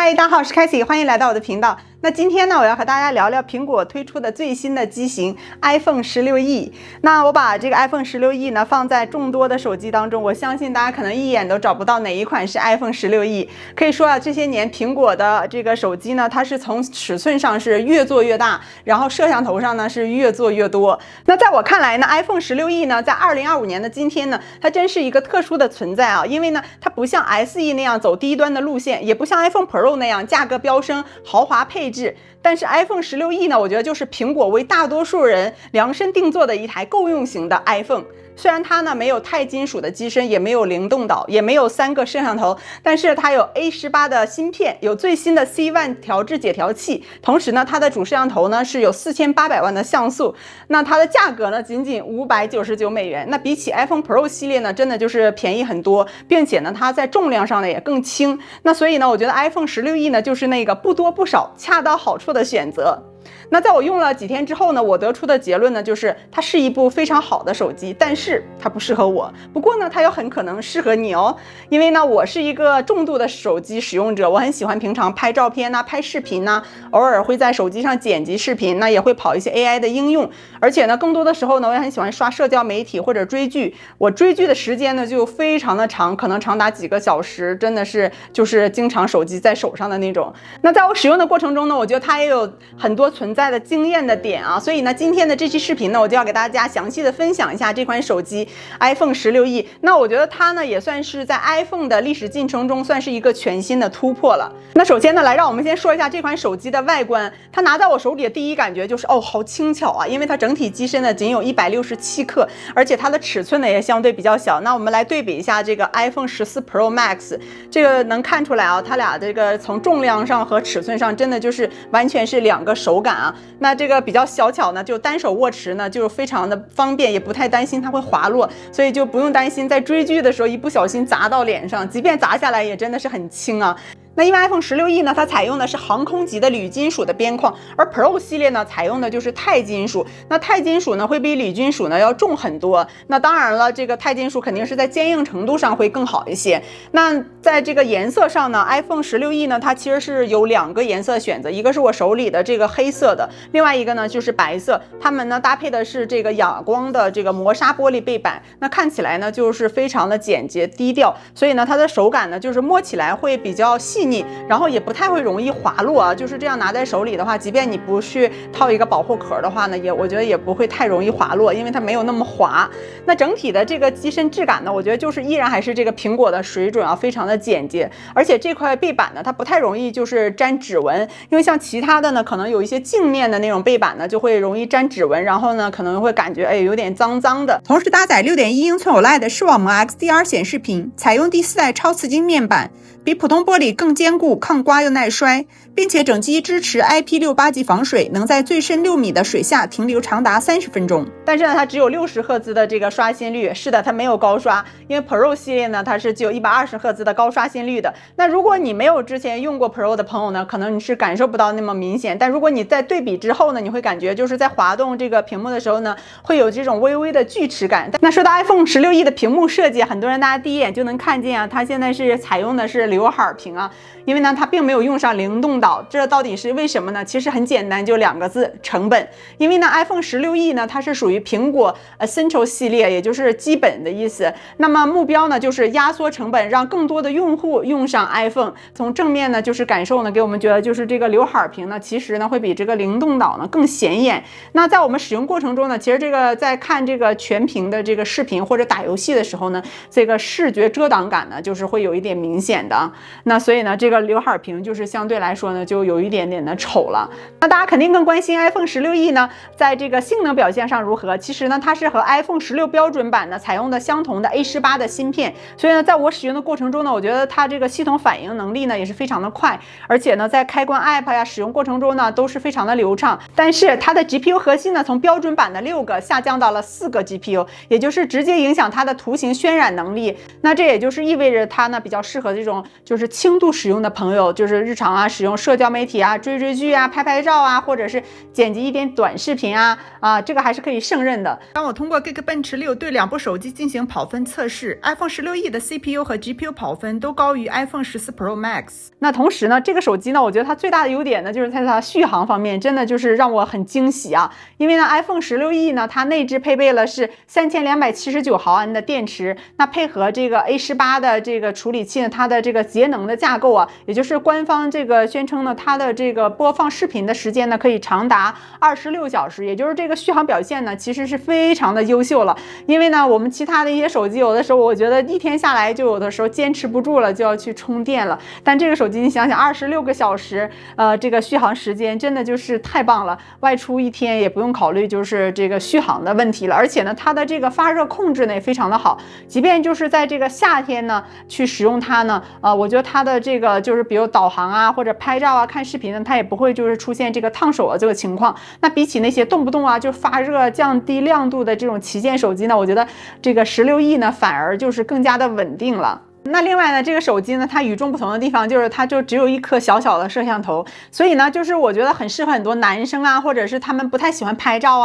嗨，大家好，我是凯西，欢迎来到我的频道。那今天呢，我要和大家聊聊苹果推出的最新的机型 iPhone 16E。那我把这个 iPhone 16E 呢放在众多的手机当中，我相信大家可能一眼都找不到哪一款是 iPhone 16E。可以说啊，这些年苹果的这个手机呢，它是从尺寸上是越做越大，然后摄像头上呢是越做越多。那在我看来呢 ，iPhone 16E 呢，在2025年的今天呢，它真是一个特殊的存在啊，因为呢，它不像 SE 那样走低端的路线，也不像 iPhone Pro 那样价格飙升、豪华配置。但是 iPhone 16E 呢，我觉得就是苹果为大多数人量身定做的一台够用型的 iPhone。虽然它呢没有钛金属的机身，也没有灵动岛，也没有3个摄像头，但是它有 A18 的芯片，有最新的 C1 调制解调器，同时呢，它的主摄像头呢是有4800万的像素。那它的价格呢仅仅599美元，那比起 iPhone Pro 系列呢，真的就是便宜很多，并且呢，它在重量上呢也更轻。那所以呢，我觉得 iPhone 16E 呢就是那个不多不少、恰到好处的选择。那在我用了几天之后呢，我得出的结论呢，就是它是一部非常好的手机，但是它不适合我。不过呢，它又很可能适合你哦，因为呢，我是一个重度的手机使用者，我很喜欢平常拍照片呐、拍视频呐，偶尔会在手机上剪辑视频，那也会跑一些 AI 的应用，而且呢，更多的时候呢，我也很喜欢刷社交媒体或者追剧。我追剧的时间呢就非常的长，可能长达几个小时，真的是就是经常手机在手上的那种。那在我使用的过程中呢，我觉得它也有很多存在的惊艳的点啊，所以呢，今天的这期视频呢，我就要给大家详细的分享一下这款手机 iPhone 16E。那我觉得它呢，也算是在 iPhone 的历史进程中算是一个全新的突破了。那首先呢，让我们先说一下这款手机的外观。它拿在我手里的第一感觉就是，哦，好轻巧啊，因为它整体机身呢仅有167克，而且它的尺寸呢也相对比较小。那我们来对比一下这个 iPhone 14 Pro Max， 这个能看出来啊，它俩这个从重量上和尺寸上真的就是完全是两个手感啊。那这个比较小巧呢，就单手握持呢就非常的方便，也不太担心它会滑落，所以就不用担心在追剧的时候一不小心砸到脸上，即便砸下来也真的是很轻啊。那因为 iPhone 16E 呢，它采用的是航空级的铝金属的边框，而 Pro 系列呢采用的就是钛金属。那钛金属呢会比铝金属呢要重很多。那当然了，这个钛金属肯定是在坚硬程度上会更好一些。那在这个颜色上呢 ，iPhone 16E 呢它其实是有2个颜色选择，一个是我手里的这个黑色的，另外一个呢就是白色。它们呢搭配的是这个哑光的这个磨砂玻璃背板，那看起来呢就是非常的简洁低调，所以呢它的手感呢就是摸起来会比较细腻，然后也不太会容易滑落啊。就是这样拿在手里的话，即便你不去套一个保护壳的话呢，我觉得也不会太容易滑落，因为它没有那么滑。那整体的这个机身质感呢，我觉得就是依然还是这个苹果的水准啊，非常的简洁。而且这块背板呢，它不太容易就是沾指纹，因为像其他的呢，可能有一些镜面的那种背板呢，就会容易沾指纹，然后呢可能会感觉有点脏脏的。同时搭载6.1英寸 OLED 视网膜 XDR 显示屏，采用第4代超瓷晶面板，比普通玻璃更坚固、抗刮又耐摔，并且整机支持 IP68 级防水，能在最深6米的水下停留长达30分钟。但是呢，它只有60赫兹的这个刷新率，是的，它没有高刷，因为 Pro 系列呢，它是具有120赫兹的高刷新率的。那如果你没有之前用过 Pro 的朋友呢，可能你是感受不到那么明显，但如果你在对比之后呢，你会感觉就是在滑动这个屏幕的时候呢，会有这种微微的锯齿感。那说到 iPhone 16E 的屏幕设计，很多人大家第一眼就能看见啊，它现在是采用的是刘海屏啊，因为呢它并没有用上灵动岛，这到底是为什么呢？其实很简单，就2个字：成本。因为呢 iPhone 16E 呢它是属于苹果Essential 系列，也就是基本的意思。那么目标呢就是压缩成本，让更多的用户用上 iPhone。从正面呢就是感受呢，给我们觉得就是这个刘海屏呢，其实呢会比这个灵动岛呢更显眼。那在我们使用过程中呢，其实这个在看这个全屏的这个视频或者打游戏的时候呢，这个视觉遮挡感呢就是会有一点明显的。那所以呢这个刘海屏就是相对来说呢就有一点点的丑了。那大家肯定更关心 iPhone 16E 呢在这个性能表现上如何。其实呢它是和 iPhone 16标准版呢采用的相同的 A18 的芯片，所以呢在我使用的过程中呢，我觉得它这个系统反应能力呢也是非常的快，而且呢在开关 App 呀使用过程中呢都是非常的流畅。但是它的 GPU 核心呢从标准版的6个下降到了4个 GPU， 也就是直接影响它的图形渲染能力。那这也就是意味着它呢比较适合这种就是轻度使用的朋友，就是日常使用社交媒体追剧拍照或者是剪辑一点短视频这个还是可以胜任的。当我通过 Geekbench 6对2部手机进行跑分测试 ，iPhone 16E 的 CPU 和 GPU 跑分都高于 iPhone 14 Pro Max。那同时呢，这个手机呢，我觉得它最大的优点呢，就是在它续航方面，真的就是让我很惊喜因为呢 ，iPhone 16E 呢，它内置配备了是3279毫安的电池，那配合这个 A18 的这个处理器呢，它的这个节能的架构也就是官方这个宣称呢，它的这个播放视频的时间呢，可以长达26小时，也就是这个续航表现呢，其实是非常的优秀了。因为呢，我们其他的一些手机，有的时候我觉得一天下来就有的时候坚持不住了，就要去充电了。但这个手机你想想，26个小时，这个续航时间真的就是太棒了，外出一天也不用考虑就是这个续航的问题了。而且呢，它的这个发热控制呢也非常的好，即便就是在这个夏天呢去使用它呢，我觉得它的这个就是比如导航或者拍照看视频呢，它也不会就是出现这个烫手这个情况。那比起那些动不动就发热降低亮度的这种旗舰手机呢，我觉得这个16E呢反而就是更加的稳定了。那另外呢，这个手机呢，它与众不同的地方就是它就只有一颗小小的摄像头，所以呢，就是我觉得很适合很多男生或者是他们不太喜欢拍照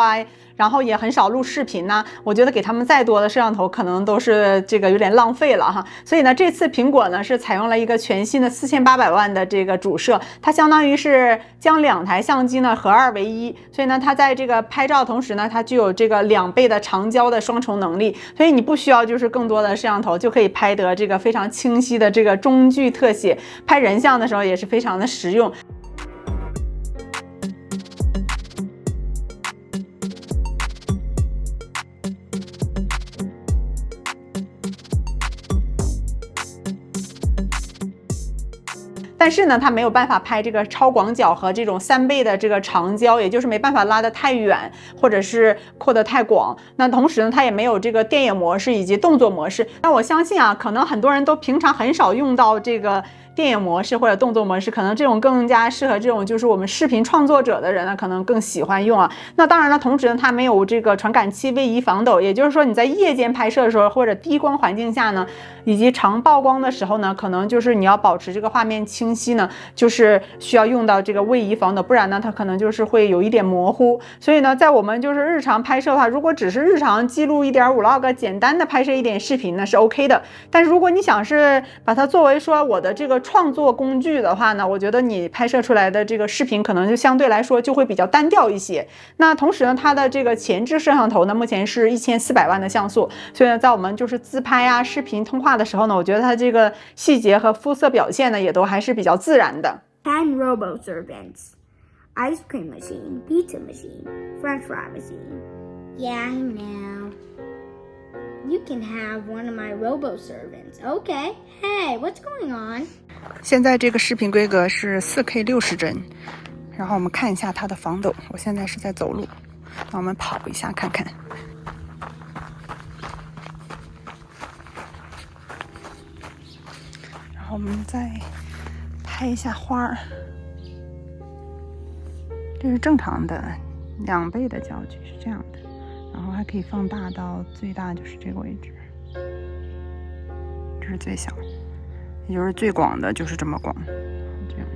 然后也很少录视频我觉得给他们再多的摄像头可能都是这个有点浪费了所以呢，这次苹果呢是采用了一个全新的4800万的这个主摄，它相当于是将2台相机呢合二为一，所以呢，它在这个拍照同时呢，它具有这个2倍的长焦的双重能力，所以你不需要就是更多的摄像头就可以拍得这个非常清晰的这个中距特写，拍人像的时候也是非常的实用。但是呢，它没有办法拍这个超广角和这种3倍的这个长焦，也就是没办法拉得太远，或者是扩得太广。那同时呢，它也没有这个电影模式以及动作模式。那我相信可能很多人都平常很少用到这个电影模式或者动作模式，可能这种更加适合这种就是我们视频创作者的人呢，可能更喜欢用那当然了，同时呢，它没有这个传感器位移防抖，也就是说你在夜间拍摄的时候或者低光环境下呢，以及长曝光的时候呢，可能就是你要保持这个画面清晰呢，就是需要用到这个位移防抖，不然呢，它可能就是会有一点模糊。所以呢，在我们就是日常拍摄的话，如果只是日常记录一点 vlog， 简单的拍摄一点视频呢是 OK 的。但是如果你想是把它作为说我的这个创作工具的话呢，我觉得你拍摄出来的这个视频可能就相对来说就会比较单调一些。那同时呢，它的这个前置摄像头呢，目前是1400万的像素，所以呢，在我们就是自拍视频通话的时候呢，我觉得它这个细节和肤色表现呢，也都还是比较自然的。10 robo-servants. Ice cream machine, pizza machine, french fry machine. Yeah, I know. You can have one of my robo-servants. Okay. Hey, what's going on? 现在这个视频规格是 4K 60帧，然后我们看一下它的防抖。我现在是在走路，那我们跑一下看看。然后我们再拍一下花儿，这是正常的2倍的焦距，是这样的。然后还可以放大到最大就是这个位置，这是最小，也就是最广的就是这么广，这样。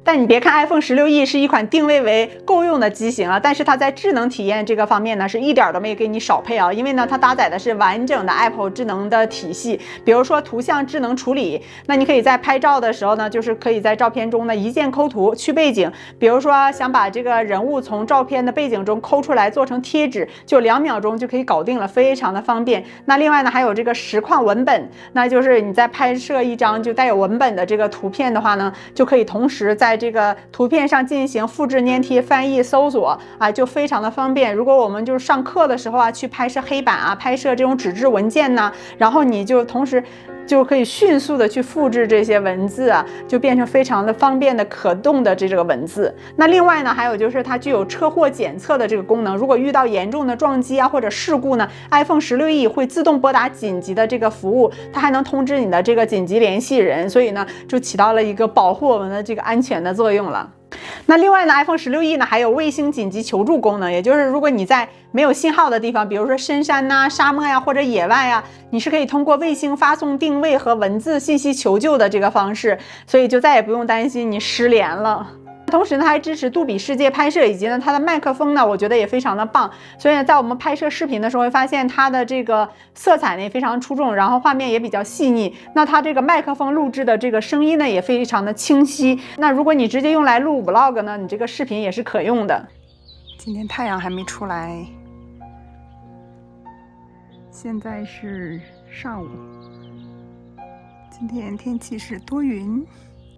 但你别看 iPhone 16E 是一款定位为够用的机型但是它在智能体验这个方面呢，是一点都没给你少配因为呢，它搭载的是完整的 Apple 智能的体系，比如说图像智能处理，那你可以在拍照的时候呢，就是可以在照片中呢一键抠图去背景，比如说想把这个人物从照片的背景中抠出来做成贴纸，就2秒钟就可以搞定了，非常的方便。那另外呢，还有这个实况文本，那就是你在拍摄一张就带有文本的这个图片的话呢，就可以同时在这个图片上进行复制、粘贴、翻译、搜索就非常的方便。如果我们就是上课的时候去拍摄黑板拍摄这种纸质文件呢，然后你就同时就可以迅速的去复制这些文字就变成非常的方便的可动的这个文字。那另外呢，还有就是它具有车祸检测的这个功能，如果遇到严重的撞击或者事故呢， iPhone 16E 会自动拨打紧急的这个服务，它还能通知你的这个紧急联系人，所以呢，就起到了一个保护我们的这个安全的作用了。那另外呢 ，iPhone 16E 呢还有卫星紧急求助功能，也就是如果你在没有信号的地方，比如说深山呐、沙漠呀或者野外呀，你是可以通过卫星发送定位和文字信息求救的这个方式，所以就再也不用担心你失联了。同时呢，它还支持杜比世界拍摄，以及呢它的麦克风呢，我觉得也非常的棒。所以呢，在我们拍摄视频的时候，会发现它的这个色彩呢也非常出众，然后画面也比较细腻。那它这个麦克风录制的这个声音呢也非常的清晰。那如果你直接用来录 vlog 呢，你这个视频也是可用的。今天太阳还没出来，现在是上午。今天天气是多云。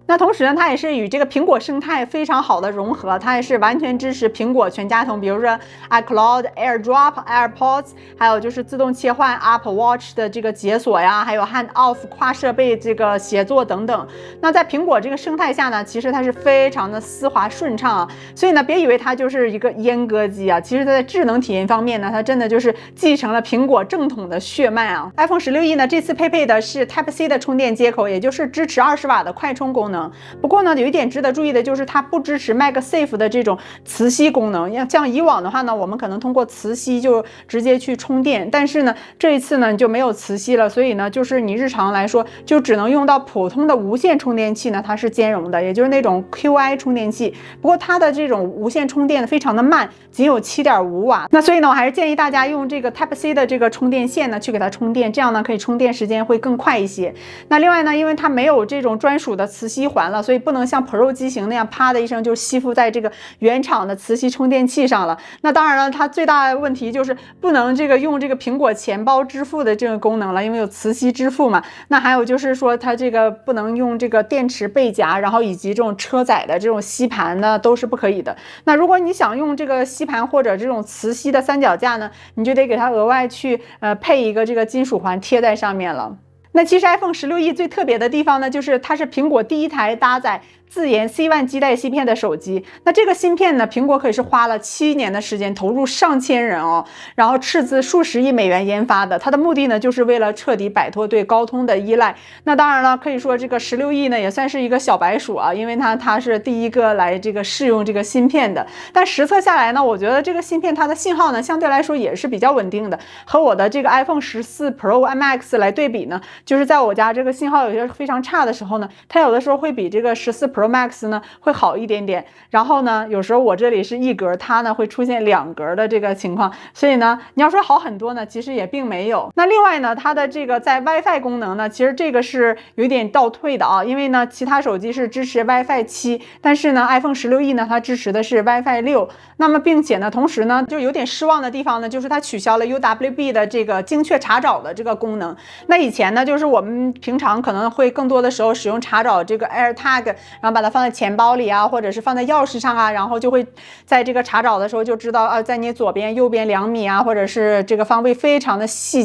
那同时呢，它也是与这个苹果生态非常好的融合，它也是完全支持苹果全家桶，比如说 iCloud、AirDrop、AirPods， 还有就是自动切换 Apple Watch 的这个解锁呀，还有 Hand Off 跨设备这个协作等等。那在苹果这个生态下呢，其实它是非常的丝滑顺畅啊，所以呢，别以为它就是一个阉割机啊，其实它在智能体验方面呢，它真的就是继承了苹果正统的血脉啊。iPhone 16E 呢，这次配备的是 Type-C 的充电接口，也就是支持20瓦的快充功能。不过呢，有一点值得注意的就是它不支持 MagSafe 的这种磁吸功能。像以往的话呢，我们可能通过磁吸就直接去充电，但是呢，这一次呢就没有磁吸了，所以呢，就是你日常来说就只能用到普通的无线充电器呢，它是兼容的，也就是那种 QI 充电器。不过它的这种无线充电非常的慢，仅有7.5瓦。那所以呢，我还是建议大家用这个 Type-C 的这个充电线呢去给它充电，这样呢可以充电时间会更快一些。那另外呢，因为它没有这种专属的磁吸环了，所以不能像 Pro 机型那样啪的一声就吸附在这个原厂的磁吸充电器上了。那当然了，它最大的问题就是不能用这个苹果钱包支付的这个功能了，因为有磁吸支付嘛。那还有就是说，它这个不能用这个电池背夹，然后以及这种车载的这种吸盘呢，都是不可以的。那如果你想用这个吸盘或者这种磁吸的三脚架呢，你就得给它额外去配一个这个金属环贴在上面了。那其实 iPhone 16E 最特别的地方呢，就是它是苹果第一台搭载自研 C1 基带芯片的手机。那这个芯片呢，苹果可是花了7年的时间，投入上千人哦，然后斥资数十亿美元研发的。它的目的呢，就是为了彻底摆脱对高通的依赖。那当然了，可以说这个16E呢，也算是一个小白鼠啊，因为它是第一个来这个试用这个芯片的。但实测下来呢，我觉得这个芯片它的信号呢，相对来说也是比较稳定的。和我的这个 iPhone 14 Pro Max 来对比呢，就是在我家这个信号有些非常差的时候呢，它有的时候会比这个14 Pro Max 呢会好一点点。然后呢，有时候我这里是1格，它呢会出现2格的这个情况。所以呢，你要说好很多呢，其实也并没有。那另外呢，它的这个在 WiFi 功能呢，其实这个是有点倒退的啊，因为呢，其他手机是支持 WiFi 7，但是呢 iPhone 16E 呢，它支持的是 WiFi 6。那么并且呢，同时呢，就有点失望的地方呢，就是它取消了 UWB 的这个精确查找的这个功能。那以前呢，就是我们平常可能会更多的时候使用查找这个 AirTag， 然后把它放在钱包里啊，或者是放在钥匙上啊，然后就会在这个查找的时候就知道在你左边右边2米啊，或者是这个方位非常的细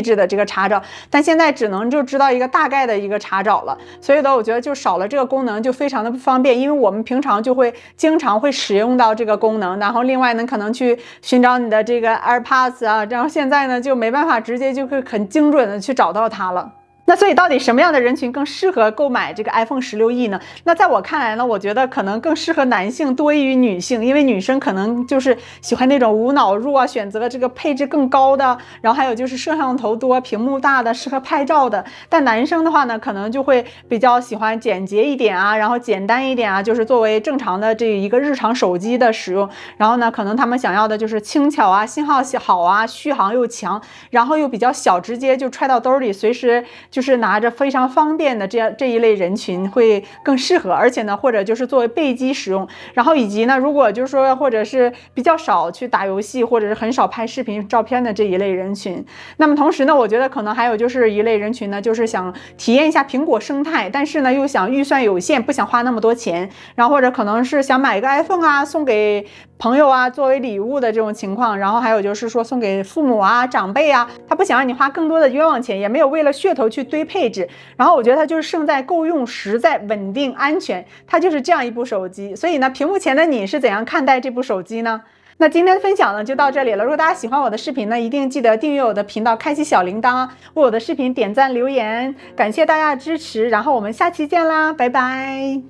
致的这个查找。但现在只能就知道一个大概的一个查找了，所以呢，我觉得就少了这个功能，就非常的不方便。因为我们平常就会经常会使用到这个功能，然后另外呢，可能去寻找你的这个 AirPods 啊，然后现在呢就没办法直接就会很精准的去找到它了。那所以到底什么样的人群更适合购买这个 iPhone 16E 呢？那在我看来呢，我觉得可能更适合男性多于女性，因为女生可能就是喜欢那种无脑入啊，选择这个配置更高的，然后还有就是摄像头多、屏幕大的，适合拍照的。但男生的话呢，可能就会比较喜欢简洁一点啊，然后简单一点啊，就是作为正常的这一个日常手机的使用。然后呢，可能他们想要的就是轻巧啊，信号好啊，续航又强，然后又比较小，直接就揣到兜里，随时就是拿着非常方便的这一类人群会更适合。而且呢，或者就是作为备机使用，然后以及呢，如果就是说或者是比较少去打游戏，或者是很少拍视频照片的这一类人群。那么同时呢，我觉得可能还有就是一类人群呢，就是想体验一下苹果生态，但是呢又想预算有限，不想花那么多钱，然后或者可能是想买一个 iPhone 啊，送给朋友啊作为礼物的这种情况。然后还有就是说送给父母啊长辈啊，他不想让你花更多的冤枉钱，也没有为了噱头去堆配置。然后我觉得它就是胜在够用、实在、稳定、安全，它就是这样一部手机。所以呢，屏幕前的你是怎样看待这部手机呢？那今天的分享呢就到这里了。如果大家喜欢我的视频呢，一定记得订阅我的频道，开启小铃铛，为我的视频点赞留言，感谢大家的支持。然后我们下期见啦，拜拜。